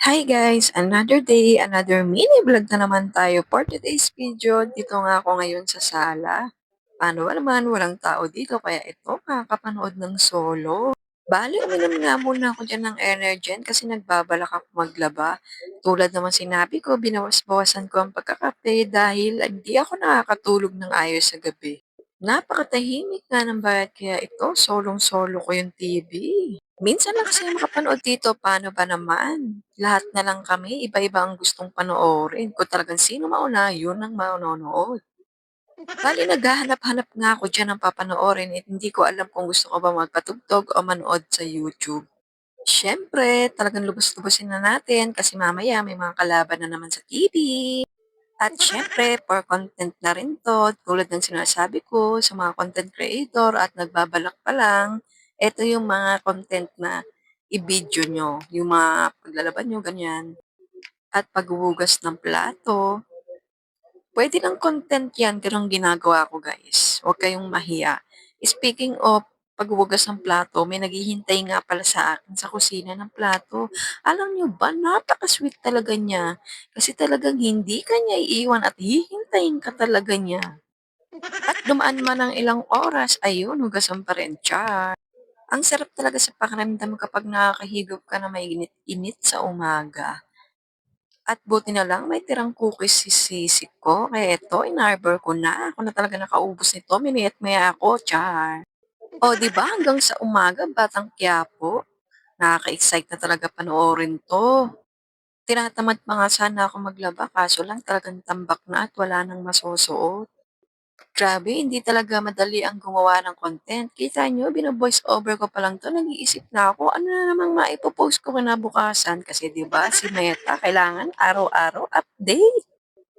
Hi guys! Another day, another mini vlog na naman tayo for today's video. Dito nga ako ngayon sa sala. Paano ba naman, walang tao dito kaya ito makakapanood ng solo. Bali, uminom nga muna ako dyan ng Energen kasi nagbabalak ako maglaba. Tulad naman sinabi ko, binawas-bawasan ko ang pagkakape dahil hindi ako nakakatulog ng ayos sa gabi. Napakatahimik nga ng bayan kaya ito, solong-solo ko yung TV. Minsan lang kasi makapanood dito, paano ba naman? Lahat na lang kami, iba-iba ang gustong panoorin. Kung talagang sino mauna, yun ang manonood. Bali, naghahanap-hanap nga ako dyan ng papanoorin at hindi ko alam kung gusto ko ba magpatugtog o manood sa YouTube. Siyempre, talagang lubos-lubosin na natin kasi mamaya may mga kalaban na naman sa TV. At siyempre, for content na rin 'to, tulad ng sinasabi ko sa mga content creator at nagbabalak pa lang, eto yung mga content na i-video nyo, yung mga paglalaban nyo, ganyan. At paghuhugas ng plato, pwede lang content yan, ganun ginagawa ko guys. Huwag kayong mahiya. Speaking of paghuhugas ng plato, may naghihintay nga pala sa akin sa kusina ng plato. Alam nyo ba, napaka-sweet talaga niya. Kasi talagang hindi ka niya iiwan at hihintayin ka talaga niya. At dumaan man ng ilang oras, ayun, hugasan pa rin, char. Ang sarap talaga sa pakiramdam kapag nakakahigop ka na mainit-init sa umaga. At buti na lang may tirang cookies si sisig ko, kaya eto inarbor ko na. Ako na talaga nakaubos nito, miniyat-maya ako, char. O, 'di ba hanggang sa umaga Batang Quiapo, nakaka-excite na talaga panoorin 'to. Tinatamad pa nga sana ako maglaba kaso lang talagang tambak na at wala nang masusuot. Grabe, hindi talaga madali ang gumawa ng content. Kita niyo, bino-voice over ko pa lang 'to, nag-iisip na ako ano na namang maipo-post ko kinabukasan kasi 'di ba si Meta kailangan araw-araw update.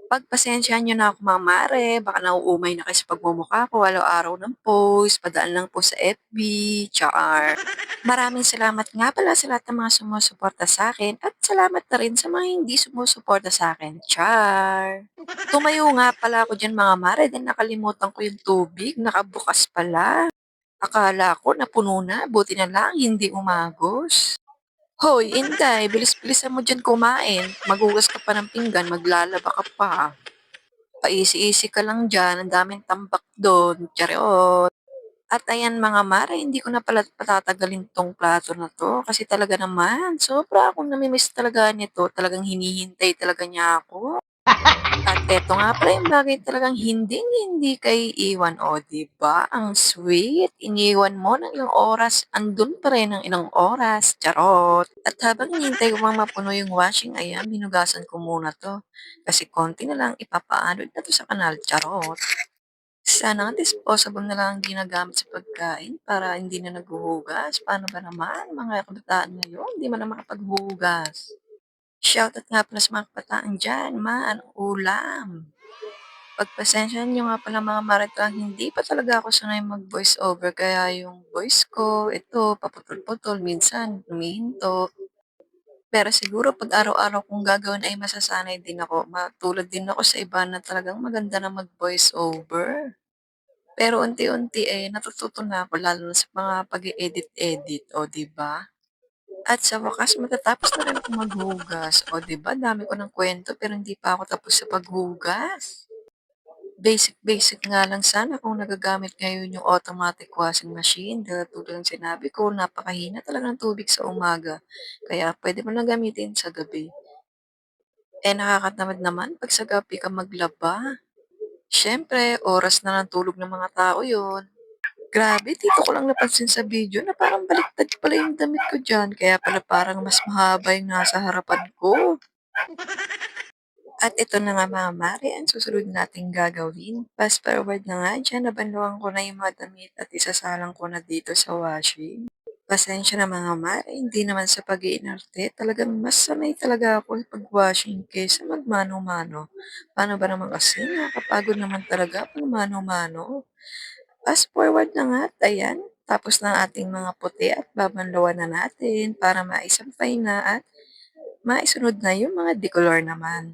Pagpasensyahan niyo na ako mga mare, baka nauumay na kayo sa pagmumukha ko, araw-araw ng post, padaan lang po sa FB, char. Maraming salamat nga pala sa lahat ng mga sumusuporta sa akin at salamat na rin sa mga hindi sumusuporta sa akin, char. Tumayo nga pala ako diyan mga mare dahil nakalimutan ko yung tubig, nakabukas pala. Akala ko napuno na, buti na lang hindi umagos. Hoy, Inday, bilis-bilisan mo diyan kumain. Maghugas ka pa ng pinggan, maglalaba ka pa. Paisi-isi ka lang diyan, ang daming tambak do'n, charot. At ayan mga mare, hindi ko na pala patatagalin 'tong plato na 'to kasi talaga naman sobra akong nami-miss talaga nito, talagang hinihintay talaga niya ako. At eto nga pala yung bagay talagang hinding-hindi ka iiwan, oh, 'di ba ang sweet? Iniwan mo ng ilang oras, andun pa rin ng ilang oras, charot. At habang hinihintay ko pang mapuno yung washing, ayan hinugasan ko muna 'to, kasi konti na lang ipapaanod na 'to sa kanal, charot. Sana nga disposable na lang ang ginagamit sa pagkain para hindi na naghuhugas. Paano ba naman mga kabataan ngayon, 'di man lang makapaghuhugas. Shoutout nga pala sa mga kabataan diyan, "Ma, anong ulam?" Pagpasensyahan niyo nga pala mga maritang hindi pa talaga ako sanay mag-voice over kaya yung voice ko ito paputol-putol, minsan humihinto. Pero siguro 'pag araw-araw kong gagawin ay masasanay din ako, matulad din ako sa iba na talagang maganda na mag-voice over. Pero unti-unti, eh, natututo na ako lalo na sa mga pag-e-edit-edit, oh, 'di ba? At sa wakas matatapos na rin akong maghugas, oh, 'di ba dami ko ng kuwento pero hindi pa ako tapos sa paghugas. Basic-basic nga lang sana kung nagagamit ngayon yung automatic washing machine dahil tulad ng sinabi ko napakahina talaga ng tubig sa umaga, kaya puwede mo lang gamitin sa gabi. Eh, nakakatamad naman 'pag sa gabi ka maglaba. Siyempre oras na ng tulog ng mga tao yon. Grabe dito ko lang napansin sa video na parang baliktad pala yung damit ko diyan, kaya pala parang mas mahaba yung nasa harapan ko. At ito na nga mga mare ang susunod nating gagawin. Fast forward na nga diyan, nabanluan ko na yung mga damit at isasalang ko na dito sa washing. Pasensya na mga mare, hindi naman sa pag-iinarte, talagang mas sanay talaga ako sa pag-washing kaysa magmano-mano. Paano ba naman kasi, nakakapagod naman talaga pag mano-mano. Fast forward na nga at ayan, tapos na ang ating mga puti at babanlawan na natin para maisampay na at maisunod na yung mga decolor naman.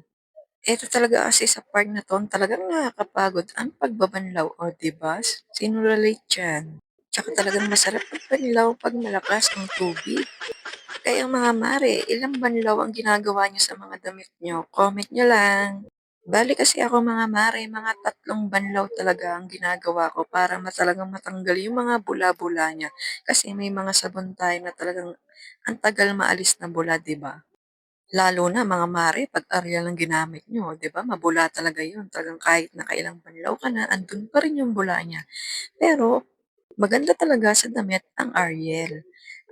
Eto talaga kasi sa part na 'to talagang nakakapagod ang pagbabanlaw, oh, 'di ba? Sino relate diyan? Tsaka talagang masarap magbanlaw 'pag malakas ang tubig. Kayong mga mare, ilang banlaw ang ginagawa niyo sa mga damit niyo? Comment niyo lang. Bale kasi ako mga mare, mga 3 banlaw talaga ang ginagawa ko para talagang matanggal yung mga bula-bula niya. Kasi may mga sabon tayo na talagang ang tagal maalis na bula, 'di ba? Lalo na mga mare 'pag Ariel ang ginamit niyo, 'di ba mabula talaga yun. Talagang kahit nakailang banlaw ka na, andun pa rin yung bula niya. Pero maganda talaga sa damit ang Ariel.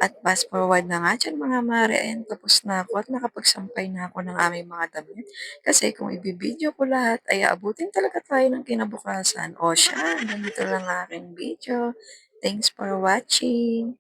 At fast forward na nga diyan mga mare, ayan tapos na ako at nakapagsampay na ako ng aming mga damit. Kasi kung ibibideo ko lahat ay aabutin talaga tayo ng kinabukasan. O siya, ganito lang aking video. Thanks for watching.